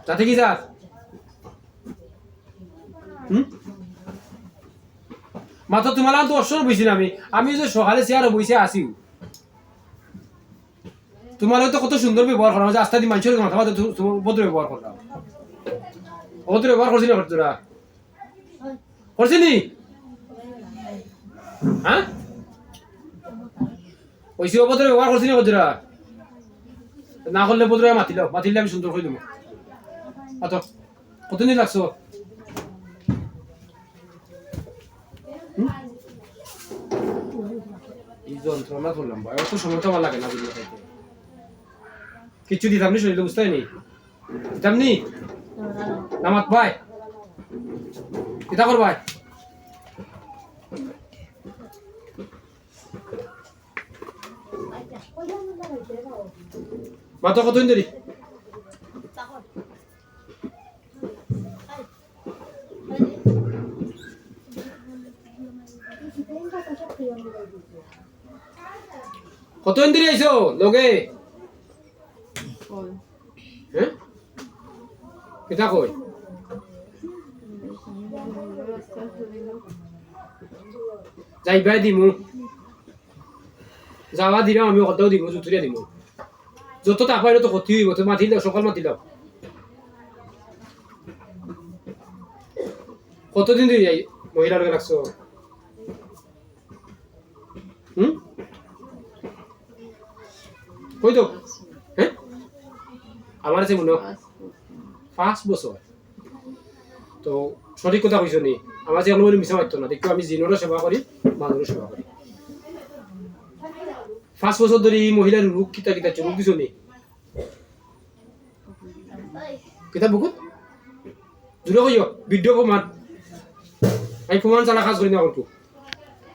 তাতে কি যা মাত্র তোমার তো অবসর বইছি না আমি যে সকালে চেয়ারে বইছে আসি তোমার তো কত সুন্দর ব্যবহার করা যে আস্তা দিয়ে মানুষের মাথা মাথা ভদ্র ব্যবহার করলাম অভদ্র ব্যবহার করছি না তোরা করছি নি হ্যাঁ ওইসি অভদ্র ব্যবহার করছি না তোরা না করলে ভদ্র মাতিলে আমি সুন্দর করে দেবো আচ্ছা কতদিন লাগছো এই যন্ত্রণা করলাম ভাই অত সময় তো আমার লাগে না বুঝলে কিচ্ছু দিতাম নি শরীরে বুঝতে হয়নি দিতাম নি নামাত ভাই কিতা কর ভাই মা তো কতদিন দেরি কতদিন দেরি আইছো লগে হ্যাঁ কিতা কই যাইবাই দিমু যাওয়া দিলাম আমি কতও দিমু জুতুরিয়া দিমু যত টাকা পাইলে তো ক্ষতি হইব তো মাতিল সকাল মাতিল কতদিন ধরে যাই মহিলার রাখছো কই তো হ্যাঁ আমার আছে মনে 5 বছর তো সঠিক কথা কইছো নি আমার যে অনুমতি মিশা মারতো না দেখো আমি জিনেরও সেবা করি মানুষেরও সেবা করি 5 বছর ধরে এই মহিলার রোগ কিতা কিতা রোগ দিছো নি কিতা বহুত দূরে কইও ভিডিও প্রমাণ আমি প্রমাণ চালা কাজ করি না অল্প